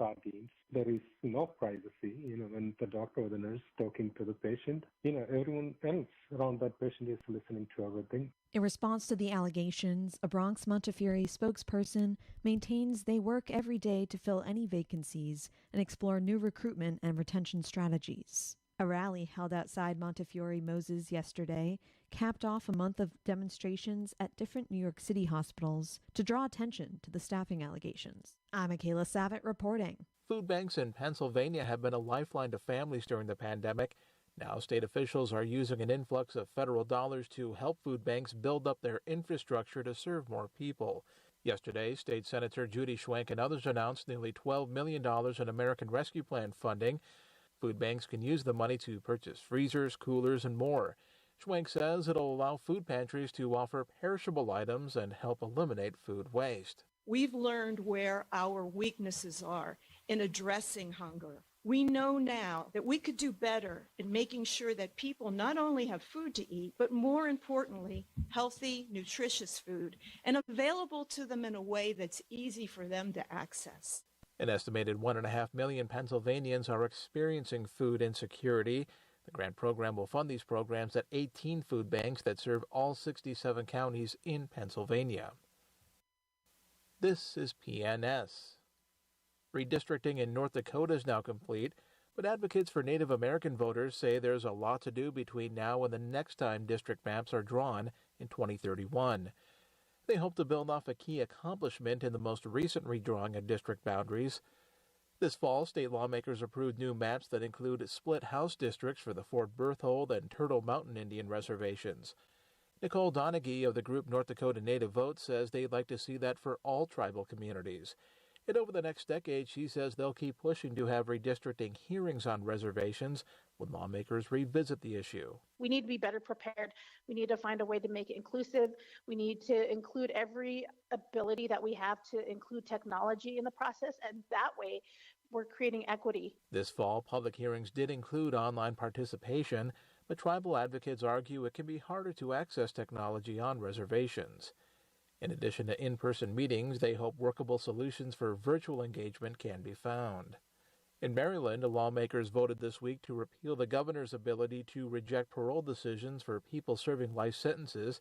sardines. There is no privacy, when the doctor or the nurse talking to the patient. Everyone else around that patient is listening to everything. In response to the allegations, a Bronx Montefiore spokesperson maintains they work every day to fill any vacancies and explore new recruitment and retention strategies. A rally held outside Montefiore Moses yesterday capped off a month of demonstrations at different New York City hospitals to draw attention to the staffing allegations. I'm Michaela Savitt reporting. Food banks in Pennsylvania have been a lifeline to families during the pandemic. Now state officials are using an influx of federal dollars to help food banks build up their infrastructure to serve more people. Yesterday, State Senator Judy Schwenk and others announced nearly $12 million in American Rescue Plan funding. Food banks can use the money to purchase freezers, coolers, and more. Schwenk says it'll allow food pantries to offer perishable items and help eliminate food waste. We've learned where our weaknesses are in addressing hunger. We know now that we could do better in making sure that people not only have food to eat, but more importantly, healthy, nutritious food, and available to them in a way that's easy for them to access. An estimated 1.5 million Pennsylvanians are experiencing food insecurity. The grant program will fund these programs at 18 food banks that serve all 67 counties in Pennsylvania. This is PNS. Redistricting in North Dakota is now complete, but advocates for Native American voters say there's a lot to do between now and the next time district maps are drawn in 2031. They hope to build off a key accomplishment in the most recent redrawing of district boundaries. This fall, state lawmakers approved new maps that include split House districts for the Fort Berthold and Turtle Mountain Indian reservations. Nicole Donaghy of the group North Dakota Native Vote says they'd like to see that for all tribal communities. And over the next decade, she says they'll keep pushing to have redistricting hearings on reservations when lawmakers revisit the issue. We need to be better prepared. We need to find a way to make it inclusive. We need to include every ability that we have to include technology in the process, and that way we're creating equity. This fall, public hearings did include online participation, but tribal advocates argue it can be harder to access technology on reservations. In addition to in-person meetings, they hope workable solutions for virtual engagement can be found. In Maryland, lawmakers voted this week to repeal the governor's ability to reject parole decisions for people serving life sentences,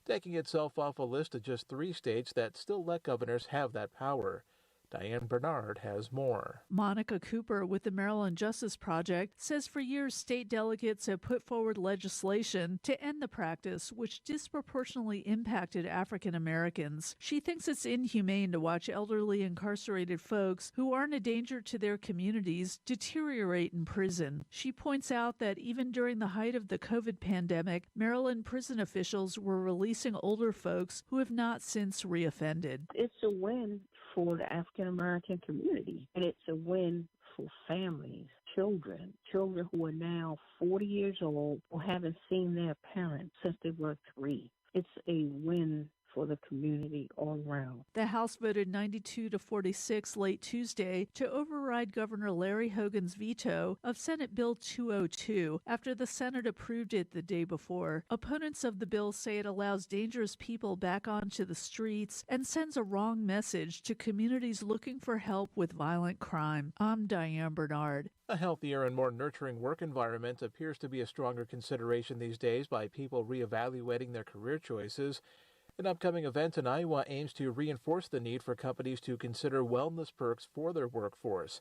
taking itself off a list of just 3 states that still let governors have that power. Diane Bernard has more. Monica Cooper with the Maryland Justice Project says for years state delegates have put forward legislation to end the practice, which disproportionately impacted African Americans. She thinks it's inhumane to watch elderly incarcerated folks who aren't a danger to their communities deteriorate in prison. She points out that even during the height of the COVID pandemic, Maryland prison officials were releasing older folks who have not since reoffended. It's a win for the African American community, and it's a win for families, children who are now 40 years old or haven't seen their parents since they were 3. It's a win for the community all around. The House voted 92-46 late Tuesday to override Governor Larry Hogan's veto of Senate Bill 202 after the Senate approved it the day before. Opponents of the bill say it allows dangerous people back onto the streets and sends a wrong message to communities looking for help with violent crime. I'm Diane Bernard. A healthier and more nurturing work environment appears to be a stronger consideration these days by people reevaluating their career choices. An upcoming event in Iowa aims to reinforce the need for companies to consider wellness perks for their workforce.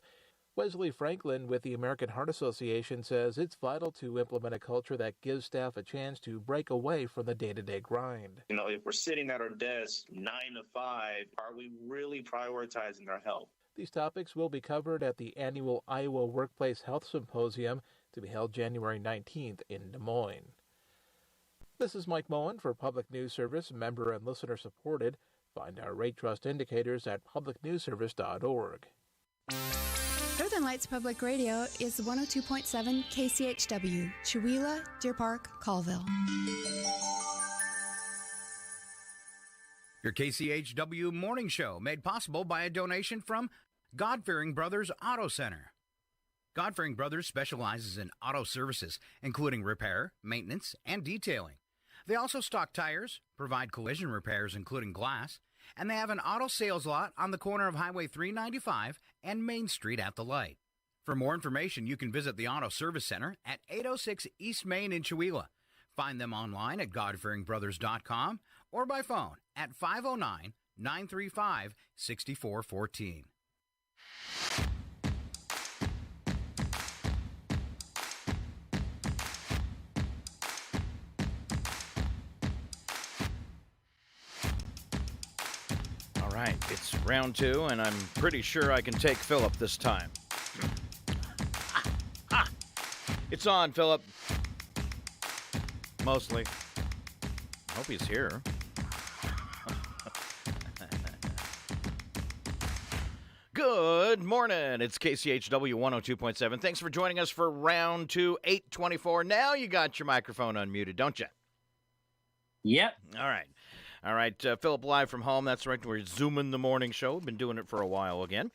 Wesley Franklin with the American Heart Association says it's vital to implement a culture that gives staff a chance to break away from the day-to-day grind. If we're sitting at our desk 9 to 5, are we really prioritizing our health? These topics will be covered at the annual Iowa Workplace Health Symposium to be held January 19th in Des Moines. This is Mike Moen for Public News Service, member and listener supported. Find our rate trust indicators at publicnewsservice.org. Northern Lights Public Radio is 102.7 KCHW, Chewelah, Deer Park, Colville. Your KCHW morning show made possible by a donation from God-Fearing Brothers Auto Center. God-Fearing Brothers specializes in auto services, including repair, maintenance, and detailing. They also stock tires, provide collision repairs including glass, And they have an auto sales lot on the corner of Highway 395 and Main Street at the light. For more information, you can visit the Auto Service Center at 806 East Main in Chewelah. Find them online at godfearingbrothers.com or by phone at 509-935-6414. All right, it's round two, and I'm pretty sure I can take Phillip this time. It's on, Phillip. Mostly. I hope he's here. Good morning. It's KCHW 102.7. Thanks for joining us for round two, 8:24. Now you got your microphone unmuted, don't you? Yep. All right. All right, Phillip live from home. That's right. We're Zooming the morning show. We've been doing it for a while again.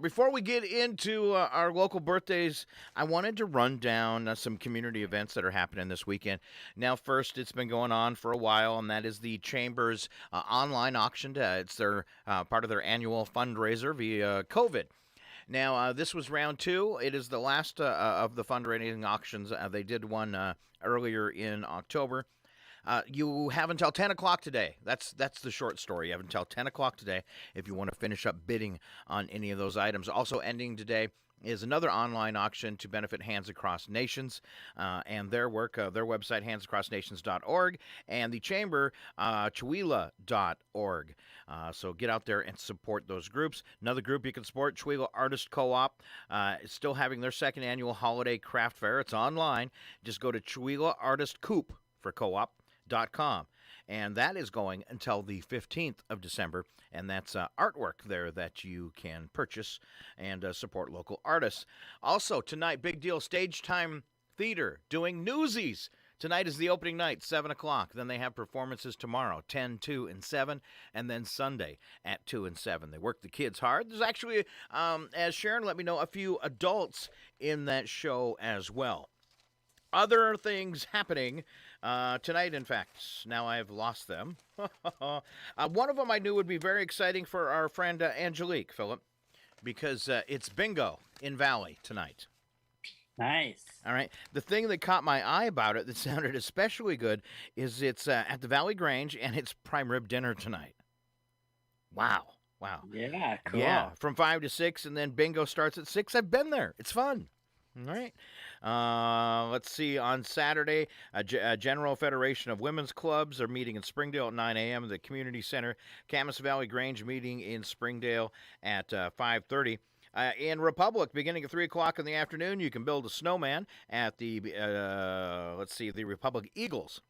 Before we get into our local birthdays, I wanted to run down some community events that are happening this weekend. Now, first, it's been going on for a while, and that is the Chamber's online auction. It's their part of their annual fundraiser via COVID. Now, this was round two. It is the last of the fundraising auctions. They did one earlier in October. You have until 10 o'clock today. That's the short story. You have until 10 o'clock today if you want to finish up bidding on any of those items. Also ending today is another online auction to benefit Hands Across Nations and their work, their website, handsacrossnations.org, and the chamber, chewelah.org. So get out there and support those groups. Another group you can support, Chewelah Artist Co-op, is still having their second annual holiday craft fair. It's online. Just go to Chewelah Artist Coop for co-op. .com, and that is going until the 15th of December, and that's artwork there that you can purchase and support local artists. Also, tonight, big deal, Stage Time Theater doing Newsies. Tonight is the opening night, 7 o'clock. Then they have performances tomorrow, 10, 2, and 7, and then Sunday at 2 and 7. They work the kids hard. There's actually, as Sharon let me know, a few adults in that show as well. Other things happening tonight, in fact. Now I've lost them. One of them I knew would be very exciting for our friend Angelique, Phillip, because it's bingo in Valley tonight. Nice. All right. The thing that caught my eye about it that sounded especially good is it's at the Valley Grange, and it's prime rib dinner tonight. Wow. Yeah, cool. Yeah, from 5 to 6, and then bingo starts at 6. I've been there. It's fun. All right. Let's see. On Saturday, General Federation of Women's Clubs are meeting in Springdale at 9 a.m. The Community Center, Camas Valley Grange meeting in Springdale at 5:30. In Republic, beginning at 3 o'clock in the afternoon, you can build a snowman at the, the Republic Eagles.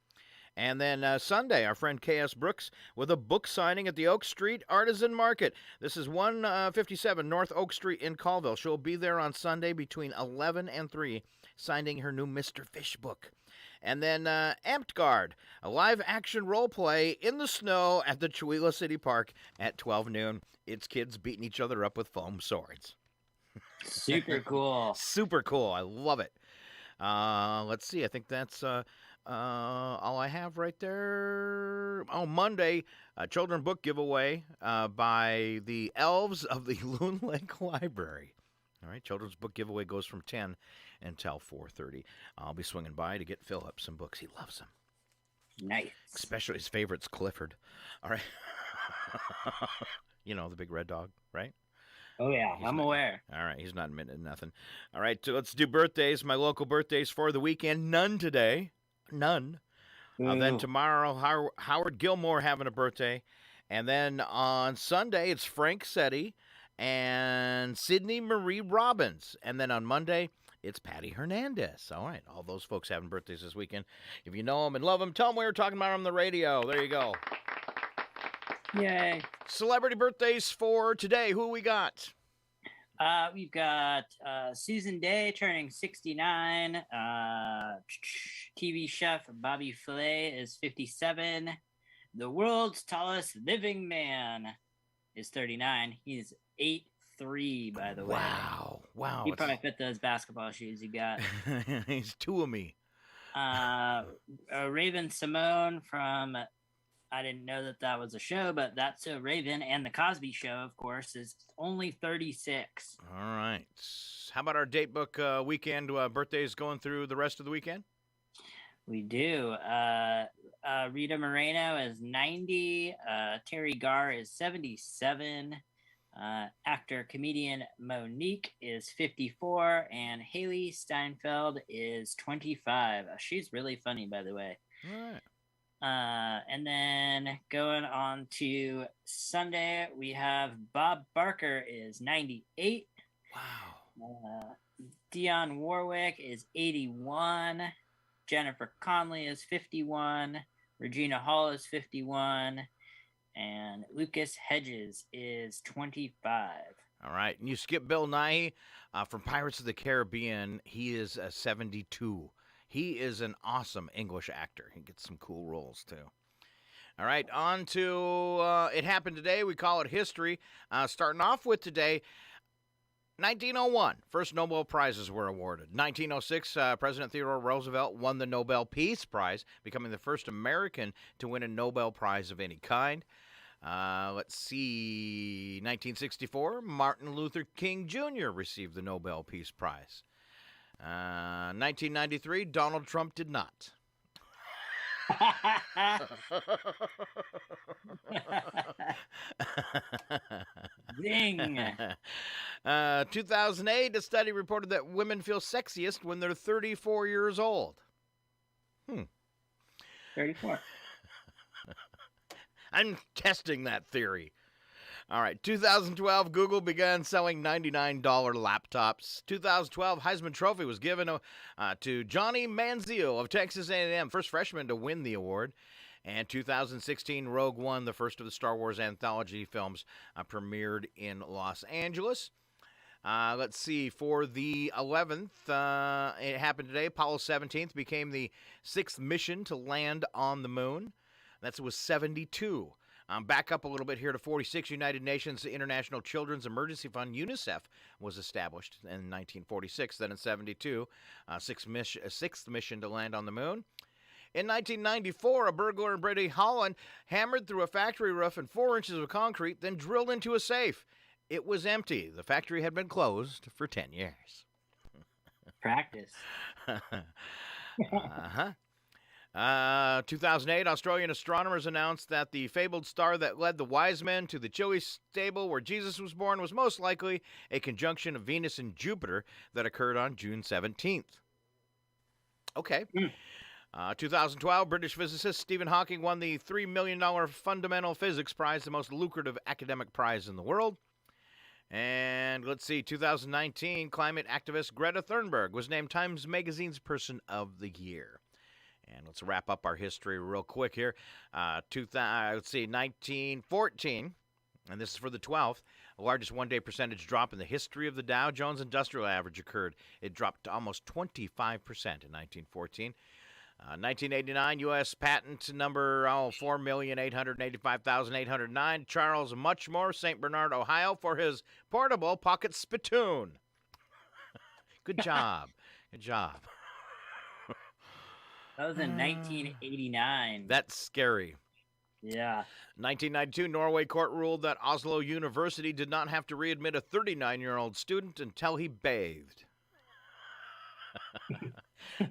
And then Sunday, our friend K.S. Brooks with a book signing at the Oak Street Artisan Market. This is 157 North Oak Street in Colville. She'll be there on Sunday between 11 and 3, signing her new Mr. Fish book. And then Amped Guard, a live-action role-play in the snow at the Chewelah City Park at 12 noon. It's kids beating each other up with foam swords. Super cool. Super cool. I love it. Let's see. I think that's... all I have right there. Oh, Monday, a children book giveaway by the Elves of the Loon Lake Library. All right, children's book giveaway goes from 10 until 4:30. I'll be swinging by to get Phillip some books. He loves them. Nice. Especially his favorite's Clifford. All right. You know, the big red dog, right? Oh, yeah, I'm aware. All right, he's not admitting nothing. All right, so let's do birthdays. My local birthdays for the weekend. None today. None. Then tomorrow, Howard Gilmore having a birthday. And then on Sunday, it's Frank Setti and Sydney Marie Robbins. And then on Monday, it's Patty Hernandez. All right, all those folks having birthdays this weekend. If you know them and love them, tell them we were talking about them on the radio. There you go. Yay. Celebrity birthdays for today. Who we got? We've got Susan Day turning 69. TV chef Bobby Flay is 57. The world's tallest living man is 39. He's 8'3", by the way. Wow. He probably fit those basketball shoes you got. He's two of me. Raven Simone from I didn't know that that was a show, but That's So Raven and The Cosby Show, of course, is only 36. All right. How about our date book weekend birthdays going through the rest of the weekend? We do. Rita Moreno is 90. Terry Garr is 77. Actor comedian Monique is 54. And Haley Steinfeld is 25. She's really funny, by the way. All right. And then going on to Sunday, we have Bob Barker is 98. Wow. Dionne Warwick is 81. Jennifer Connelly is 51. Regina Hall is 51. And Lucas Hedges is 25. All right. And you skip Bill Nighy from Pirates of the Caribbean. He is 72. He is an awesome English actor. He gets some cool roles, too. All right, on to It Happened Today. We call it history. Starting off with today, 1901, first Nobel Prizes were awarded. 1906, President Theodore Roosevelt won the Nobel Peace Prize, becoming the first American to win a Nobel Prize of any kind. Let's see, 1964, Martin Luther King Jr. received the Nobel Peace Prize. 1993, Donald Trump did not. Zing. 2008, a study reported that women feel sexiest when they're 34 years old. 34. I'm testing that theory. All right, 2012, Google began selling $99 laptops. 2012, Heisman Trophy was given to Johnny Manziel of Texas A&M, first freshman to win the award. And 2016, Rogue One, the first of the Star Wars anthology films, premiered in Los Angeles. Let's see, for the 11th, it happened today, Apollo 17th became the 6th mission to land on the moon. That was 72. Back up a little bit here to 46. United Nations International Children's Emergency Fund, UNICEF, was established in 1946. Then in 72, sixth mission to land on the moon. In 1994, a burglar in Brady Holland hammered through a factory roof in 4 inches of concrete, then drilled into a safe. It was empty. The factory had been closed for 10 years. Practice. 2008, Australian astronomers announced that the fabled star that led the wise men to the chilly stable where Jesus was born was most likely a conjunction of Venus and Jupiter that occurred on June 17th. Okay. 2012, British physicist Stephen Hawking won the $3 million Fundamental Physics Prize, the most lucrative academic prize in the world. And let's see, 2019, climate activist Greta Thunberg was named Times Magazine's Person of the Year. And let's wrap up our history real quick here. 1914, and this is for the 12th, the largest one-day percentage drop in the history of the Dow Jones Industrial Average occurred. It dropped to almost 25% in 1914. 1989, U.S. patent number 4,885,809. Charles Muchmore, St. Bernard, Ohio, for his portable pocket spittoon. Good job. Good job. That was in 1989. That's scary. Yeah. 1992, Norway court ruled that Oslo University did not have to readmit a 39-year-old student until he bathed.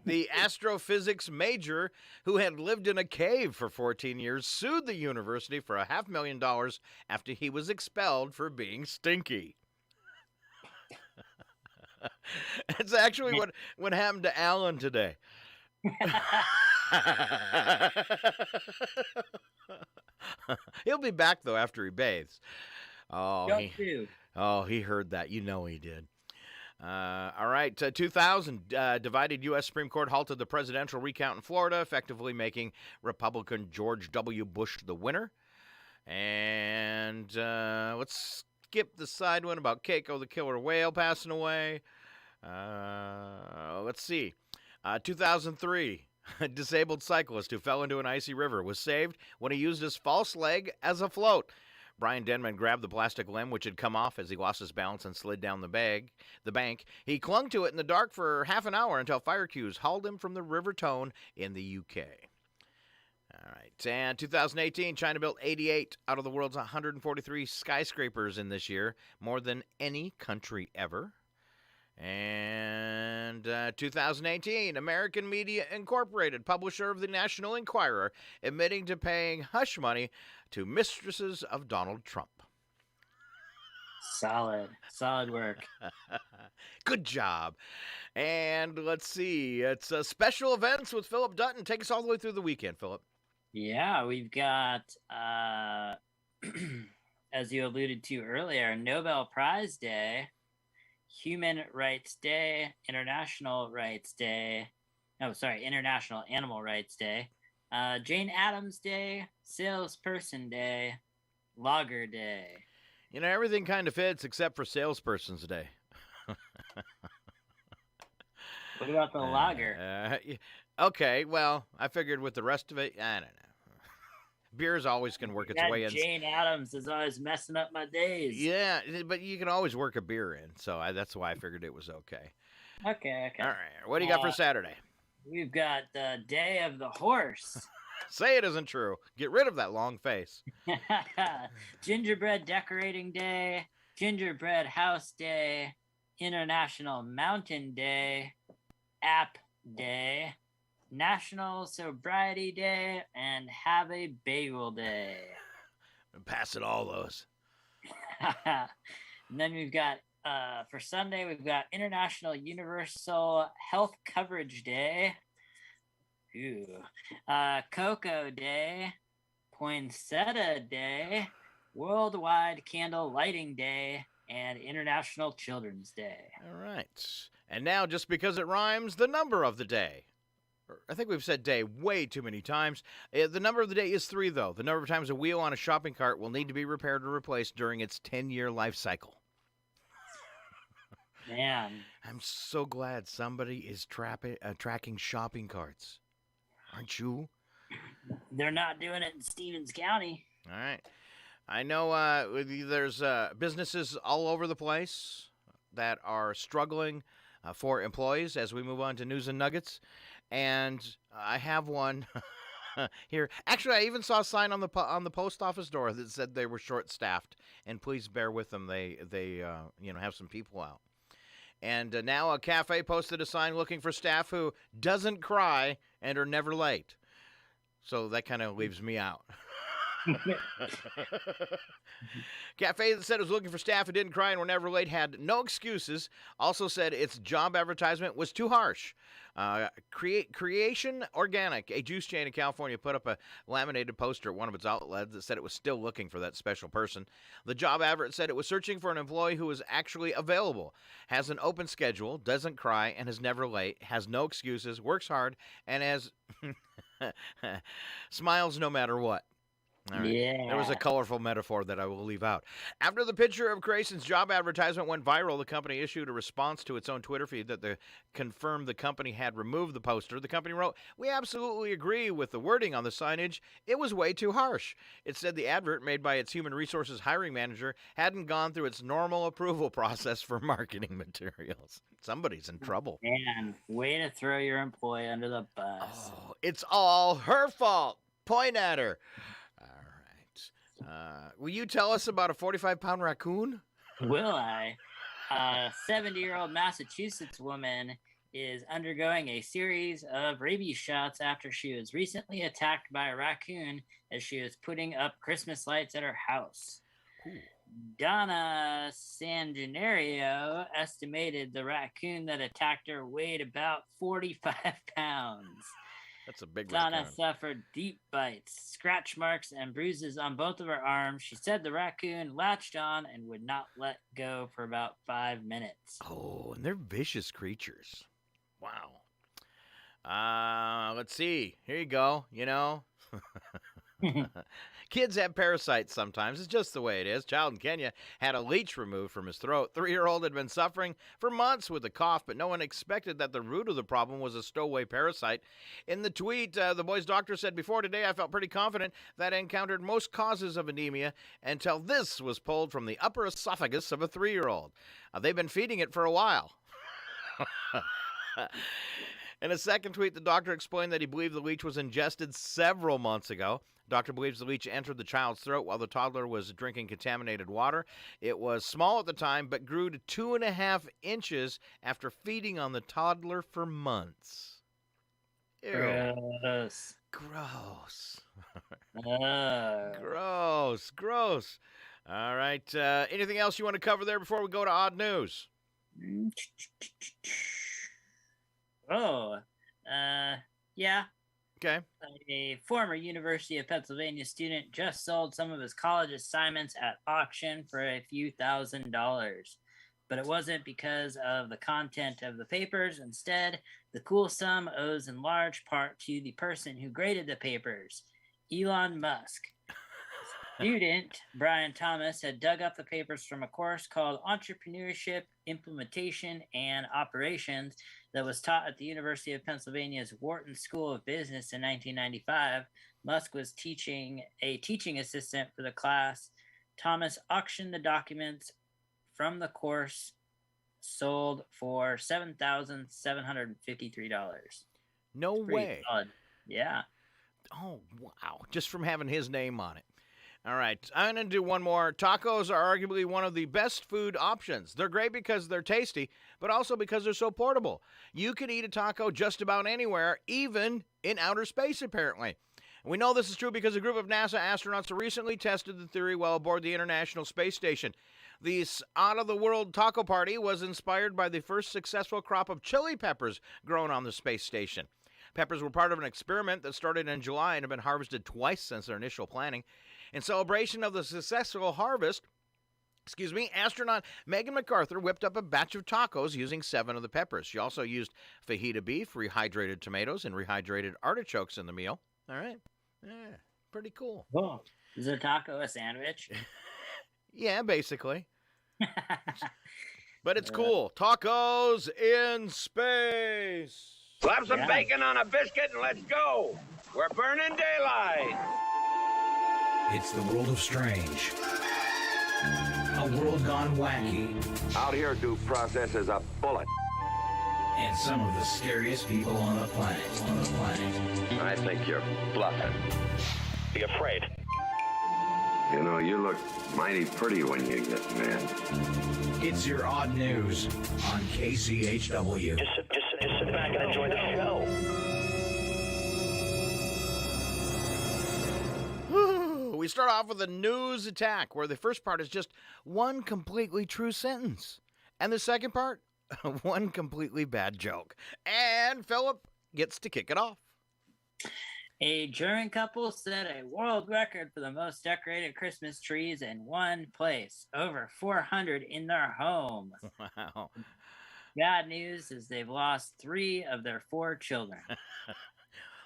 The astrophysics major, who had lived in a cave for 14 years, sued the university for $500,000 after he was expelled for being stinky. It's actually what happened to Alan today. He'll be back, though, after he bathes. He heard that. You know he did. All right, 2000, divided U.S. Supreme Court halted the presidential recount in Florida, effectively making Republican George W. Bush the winner. And let's skip the side one about Keiko the killer whale passing away. Let's see. 2003, a disabled cyclist who fell into an icy river was saved when he used his false leg as a float. Brian Denman grabbed the plastic limb, which had come off as he lost his balance and slid down the bank. He clung to it in the dark for half an hour until fire crews hauled him from the River Tone in the UK. All right. And 2018, China built 88 out of the world's 143 skyscrapers in this year, more than any country ever. And 2018, American Media Incorporated, publisher of the National Enquirer, admitting to paying hush money to mistresses of Donald Trump. Solid work. Good job. And let's see, it's special events with Phillip Dutton. Take us all the way through the weekend, Phillip. Yeah, we've got, as you alluded to earlier, Nobel Prize Day, Human Rights Day, International Animal Rights Day, Jane Addams Day, Salesperson Day, Lager Day. You know, everything kind of fits except for Salesperson's Day. What about the lager? Okay, well, I figured with the rest of it, I don't know. Beers always can work its way in. Jane Addams is always messing up my days. Yeah, but you can always work a beer in, so that's why I figured it was okay. Okay. All right, what do you got for Saturday? We've got the Day of the Horse. Say it isn't true. Get rid of that long face. Gingerbread Decorating Day, Gingerbread House Day, International Mountain Day, App Day, National Sobriety Day, and Have a Bagel Day. I'm passing all those. And then we've got, for Sunday, we've got International Universal Health Coverage Day. Ooh. Cocoa Day, Poinsettia Day, Worldwide Candle Lighting Day, and International Children's Day. All right. And now, just because it rhymes, the number of the day. I think we've said day way too many times. The number of the day is 3, though. The number of times a wheel on a shopping cart will need to be repaired or replaced during its 10-year life cycle. Man. I'm so glad somebody is tracking shopping carts. Aren't you? They're not doing it in Stevens County. All right. I know there's businesses all over the place that are struggling for employees as we move on to news and nuggets. And I have one here. Actually, I even saw a sign on the post office door that said they were short-staffed. And please bear with them. They have some people out. And now a cafe posted a sign looking for staff who doesn't cry and are never late. So that kind of leaves me out. Cafe that said it was looking for staff who didn't cry and were never late had no excuses. Also said its job advertisement was too harsh. Creation Organic, a juice chain in California, put up a laminated poster at one of its outlets that said it was still looking for that special person. The job advert said it was searching for an employee who was actually available, has an open schedule, doesn't cry, and is never late, has no excuses, works hard, and has smiles no matter what. All right. Yeah. There was a colorful metaphor that I will leave out. After the picture of Creation's job advertisement went viral, the company issued a response to its own Twitter feed that confirmed the company had removed the poster. The company wrote, "We absolutely agree with the wording on the signage. It was way too harsh." It said the advert made by its human resources hiring manager hadn't gone through its normal approval process for marketing materials. Somebody's in trouble. Man, way to throw your employee under the bus. Oh, it's all her fault. Point at her. Will you tell us about a 45-pound raccoon? Will I? A 70-year-old Massachusetts woman is undergoing a series of rabies shots after she was recently attacked by a raccoon as she was putting up Christmas lights at her house. Ooh. Donna Sangenario estimated the raccoon that attacked her weighed about 45 pounds. That's a big Donna raccoon. suffered deep bites, scratch marks, and bruises on both of her arms. She said the raccoon latched on and would not let go for about 5 minutes. Oh, and they're vicious creatures. Wow. Let's see. Here you go. Kids have parasites sometimes. It's just the way it is. Child in Kenya had a leech removed from his throat. 3-year-old had been suffering for months with a cough, but no one expected that the root of the problem was a stowaway parasite. In the tweet, the boy's doctor said, "Before today, I felt pretty confident that I encountered most causes of anemia until this was pulled from the upper esophagus of a 3-year-old. They've been feeding it for a while." In a second tweet, the doctor explained that he believed the leech was ingested several months ago. Doctor believes the leech entered the child's throat while the toddler was drinking contaminated water. It was small at the time, but grew to 2.5 inches after feeding on the toddler for months. Ew. Gross. Gross. Oh. Gross. All right. Anything else you want to cover there before we go to odd news? Yeah. Okay. A former University of Pennsylvania student just sold some of his college assignments at auction for a few $1,000s. But it wasn't because of the content of the papers. Instead, the cool sum owes in large part to the person who graded the papers, Elon Musk. Student Brian Thomas had dug up the papers from a course called Entrepreneurship, Implementation, and Operations that was taught at the University of Pennsylvania's Wharton School of Business in 1995. Musk was a teaching assistant for the class. Thomas auctioned the documents from the course, sold for $7,753. No way. Odd. Yeah. Oh, wow. Just from having his name on it. All right, I'm going to do one more. Tacos are arguably one of the best food options. They're great because they're tasty, but also because they're so portable. You can eat a taco just about anywhere, even in outer space, apparently. We know this is true because a group of NASA astronauts recently tested the theory while aboard the International Space Station. This out-of-the-world taco party was inspired by the first successful crop of chili peppers grown on the space station. Peppers were part of an experiment that started in July and have been harvested twice since their initial planting. In celebration of the successful harvest, astronaut Megan MacArthur whipped up a batch of tacos using 7 of the peppers. She also used fajita beef, rehydrated tomatoes, and rehydrated artichokes in the meal. All right. Yeah, pretty cool. Oh, is a taco a sandwich? Yeah, basically. But it's cool. Tacos in space. Slap some bacon on a biscuit and let's go. We're burning daylight. It's the world of strange. A world gone wacky. Out here, due process is a bullet. And some of the scariest people on the planet. I think you're bluffing. Be afraid. You know, you look mighty pretty when you get mad. It's your odd news on KCHW. Just sit back and enjoy the show. We start off with a news attack where the first part is just one completely true sentence. And the second part, one completely bad joke. And Phillip gets to kick it off. A German couple set a world record for the most decorated Christmas trees in one place. Over 400 in their home. Wow. Bad news is they've lost 3 of their 4 children.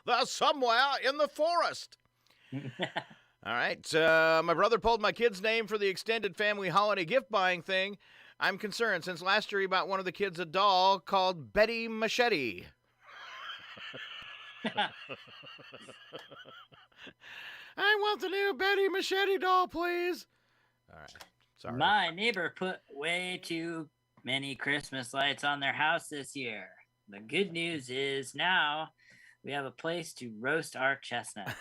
They're somewhere in the forest. All right. My brother pulled my kid's name for the extended family holiday gift buying thing. I'm concerned since last year he bought one of the kids a doll called Betty Machete. I want the new Betty Machete doll, please. All right. Sorry. My neighbor put way too many Christmas lights on their house this year. The good news is now we have a place to roast our chestnuts.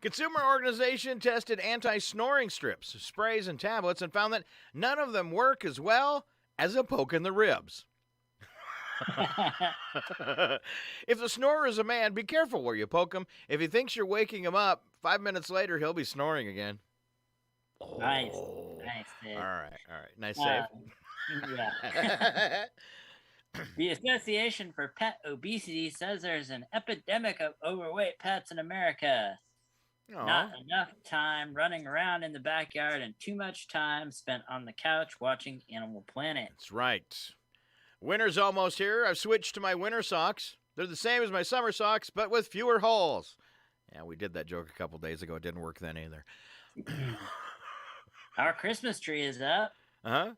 Consumer organization tested anti-snoring strips, sprays, and tablets and found that none of them work as well as a poke in the ribs. If the snorer is a man, be careful where you poke him. If he thinks you're waking him up, 5 minutes later, he'll be snoring again. Nice. Dave. All right. Nice save. Yeah. The Association for Pet Obesity says there's an epidemic of overweight pets in America. Aww. Not enough time running around in the backyard and too much time spent on the couch watching Animal Planet. That's right. Winter's almost here. I've switched to my winter socks. They're the same as my summer socks, but with fewer holes. Yeah, we did that joke a couple days ago. It didn't work then either. Our Christmas tree is up. Uh-huh.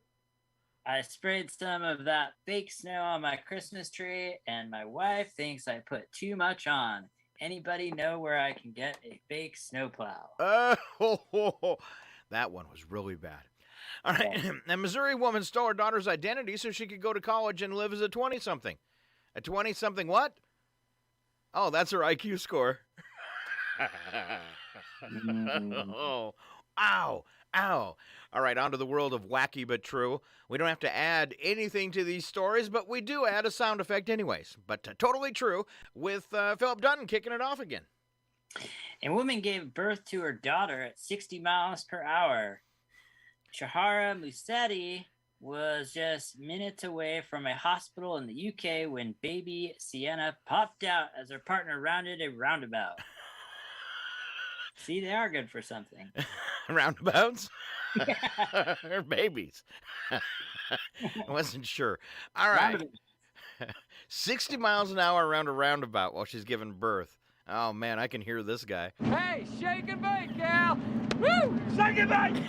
I sprayed some of that fake snow on my Christmas tree, and my wife thinks I put too much on. Anybody know where I can get a fake snowplow? That one was really bad. All right. A Missouri woman stole her daughter's identity so she could go to college and live as a 20-something. A 20-something what? Oh, that's her IQ score. Oh, ow, ow. All right, on to the world of wacky but true. We don't have to add anything to these stories, but we do add a sound effect anyways. But totally true with Phillip Dutton kicking it off again. A woman gave birth to her daughter at 60 miles per hour. Chahara Musetti was just minutes away from a hospital in the UK when baby Sienna popped out as her partner rounded a roundabout. See, they are good for something. Roundabouts? They're babies. I wasn't sure. All right. 60 miles an hour around a roundabout while she's giving birth. Oh, man, I can hear this guy. Hey, shake and bake, gal! Woo! Shake and bake!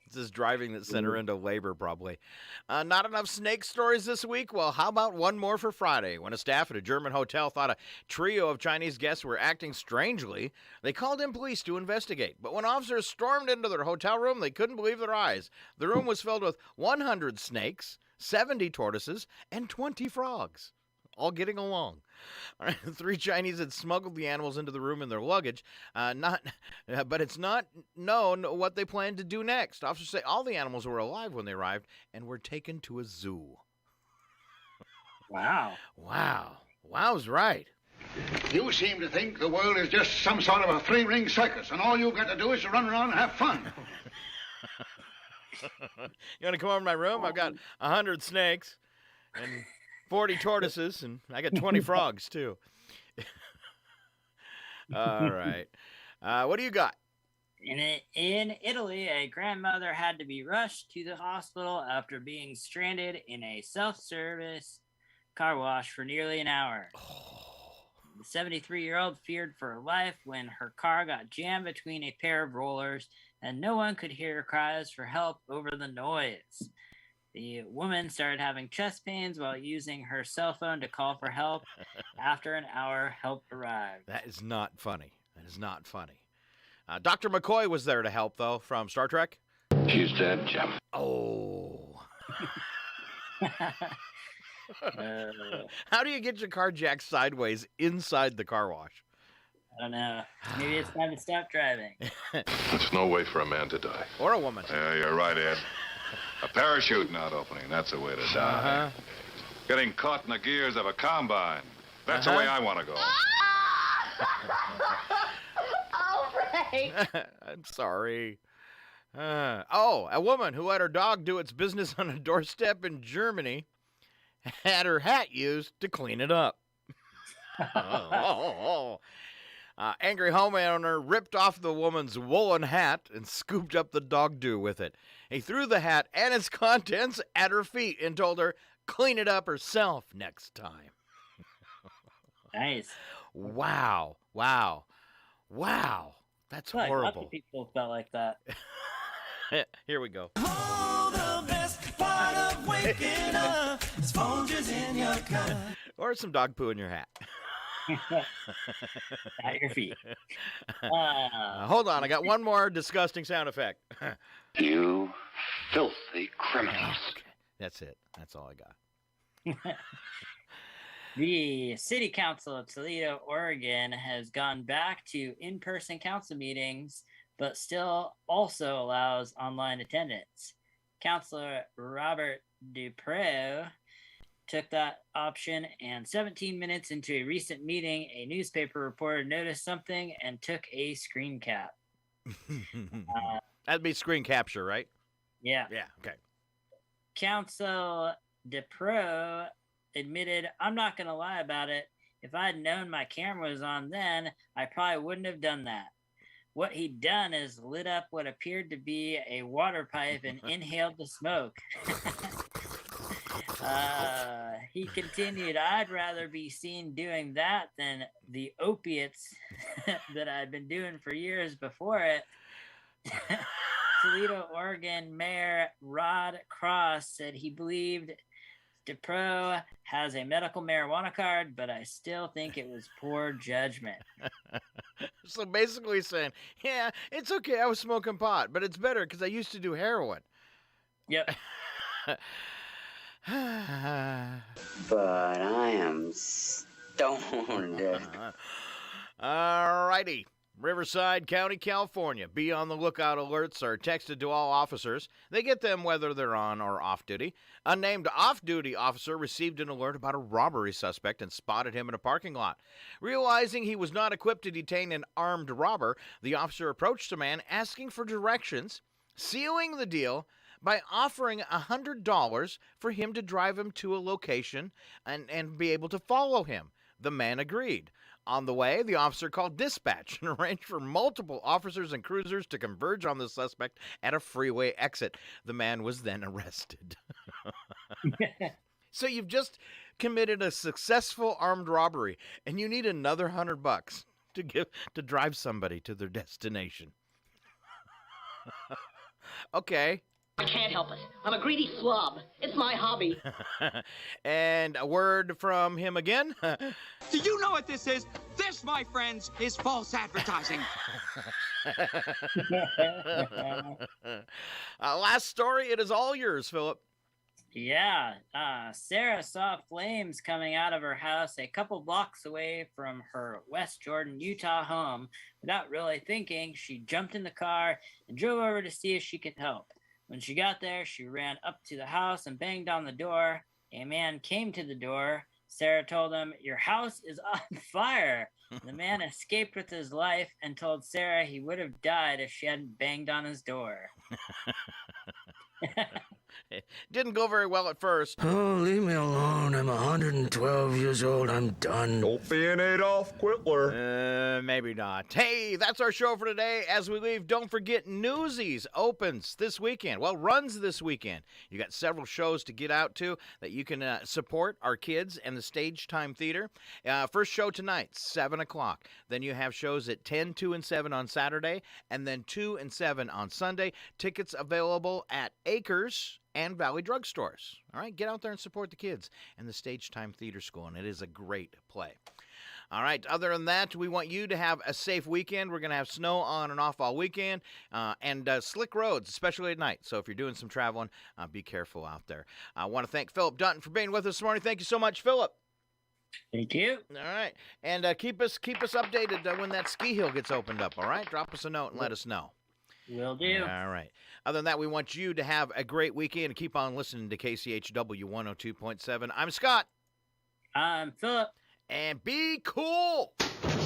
It's his driving that sent her into labor, probably. Not enough snake stories this week? Well, how about one more for Friday? When a staff at a German hotel thought a trio of Chinese guests were acting strangely, they called in police to investigate. But when officers stormed into their hotel room, they couldn't believe their eyes. The room was filled with 100 snakes, 70 tortoises, and 20 frogs, all getting along. All right, the 3 Chinese had smuggled the animals into the room in their luggage, but it's not known what they planned to do next. Officers say all the animals were alive when they arrived and were taken to a zoo. Wow. Wow. Wow's right. You seem to think the world is just some sort of a 3-ring circus, and all you've got to do is to run around and have fun. You want to come over to my room? I've got 100 snakes and 40 tortoises, and I got 20 frogs, too. All right. What do you got? In Italy, a grandmother had to be rushed to the hospital after being stranded in a self-service car wash for nearly an hour. The 73-year-old feared for her life when her car got jammed between a pair of rollers, and no one could hear her cries for help over the noise. The woman started having chest pains while using her cell phone to call for help. After an hour, help arrived. That is not funny. That is not funny. Dr. McCoy was there to help, though, from Star Trek. She's dead, Jim. Oh. How do you get your car jacked sideways inside the car wash? I don't know. Maybe it's time to stop driving. There's no way for a man to die. Or a woman. Yeah, you're right, Ed. A parachute not opening, that's the way to die. Getting caught in the gears of a combine. That's the way I want to go. All right. I'm sorry. A woman who let her dog do its business on a doorstep in Germany had her hat used to clean it up. Angry homeowner ripped off the woman's woolen hat and scooped up the dog doo with it. He threw the hat and its contents at her feet and told her, clean it up herself next time. Nice. Wow. Wow. Wow. That's horrible. Lots of people felt like that. Here we go. Oh, the best part of waking up is Folgers in your cup. Or some dog poo in your hat. At your feet. Hold on, I got one more disgusting sound effect. You filthy criminals. Okay, that's it. That's all I got. The City Council of Toledo, Oregon has gone back to in-person council meetings, but still also allows online attendance. Councilor Robert Dupreau took that option, and 17 minutes into a recent meeting, a newspaper reporter noticed something and took a screen cap. That'd be screen capture, right? Yeah. Yeah, okay. Council Dupreau admitted, I'm not going to lie about it. If I had known my camera was on then, I probably wouldn't have done that. What he'd done is lit up what appeared to be a water pipe and inhaled the smoke. He continued, I'd rather be seen doing that than the opiates that I'd been doing for years before it. Toledo, Oregon Mayor Rod Cross said he believed Dupreau has a medical marijuana card, but I still think it was poor judgment. So basically saying, yeah, it's okay, I was smoking pot, but it's better because I used to do heroin. Yep. But I am stoned. All righty. Riverside County, California. Be on the lookout alerts are texted to all officers. They get them whether they're on or off duty. A named off-duty officer received an alert about a robbery suspect and spotted him in a parking lot. Realizing he was not equipped to detain an armed robber, the officer approached the man asking for directions, sealing the deal by offering $100 for him to drive him to a location and be able to follow him. The man agreed. On the way, the officer called dispatch and arranged for multiple officers and cruisers to converge on the suspect at a freeway exit. The man was then arrested. So you've just committed a successful armed robbery, and you need another $100 to drive somebody to their destination. Okay. I can't help it. I'm a greedy slob. It's my hobby. And a word from him again. Do you know what this is? This, my friends, is false advertising. Last story. It is all yours, Phillip. Yeah, Sarah saw flames coming out of her house a couple blocks away from her West Jordan, Utah home. Without really thinking, she jumped in the car and drove over to see if she could help. When she got there, she ran up to the house and banged on the door. A man came to the door. Sarah told him, "Your house is on fire." The man escaped with his life and told Sarah he would have died if she hadn't banged on his door. It didn't go very well at first. Oh, leave me alone. I'm 112 years old. I'm done. Don't be an Adolf Hitler. Maybe not. Hey, that's our show for today. As we leave, don't forget Newsies opens this weekend. Well, runs this weekend. You got several shows to get out to that you can support our kids and the Stage Time Theater. First show tonight, 7 o'clock. Then you have shows at 10, 2, and 7 on Saturday, and then 2 and 7 on Sunday. Tickets available at Acres and Valley Drugstores. All right, get out there and support the kids and the Stage Time Theater School, and it is a great play. All right, other than that, we want you to have a safe weekend. We're going to have snow on and off all weekend and slick roads, especially at night. So if you're doing some traveling, be careful out there. I want to thank Phillip Dutton for being with us this morning. Thank you so much, Phillip. Thank you. All right, and keep us updated when that ski hill gets opened up, all right? Drop us a note and let us know. Will do. All right. Other than that, we want you to have a great weekend and keep on listening to KCHW 102.7. I'm Scott. I'm Phillip. And be cool.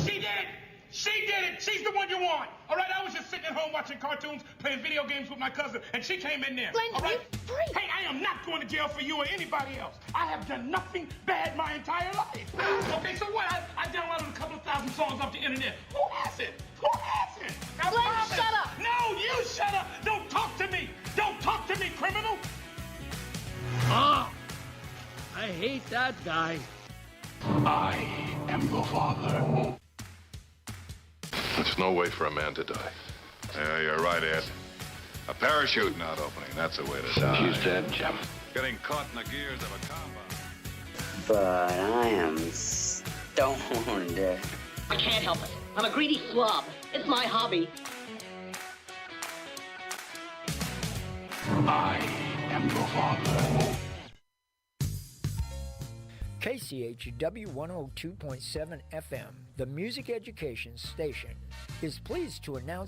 She did it. She did it. She's the one you want. All right, I was just sitting at home watching cartoons, playing video games with my cousin, and she came in there. Glenn, all right? free. Hey, I am not going to jail for you or anybody else. I have done nothing bad my entire life. Okay, so what? I downloaded a couple of thousand songs off the internet. Who hasn't? Who hasn't? Glenn, shut up. No, you shut up. Don't talk to me. Don't talk to me, criminal. Ah, I hate that guy. I am your father. There's no way for a man to die. Yeah, you're right, Ed. A parachute not opening, that's a way to die. She's dead, Jim. Getting caught in the gears of a combine. But I am stoned. I can't help it. I'm a greedy slob. It's my hobby. I am your father. KCHW 102.7 FM, the music education station, is pleased to announce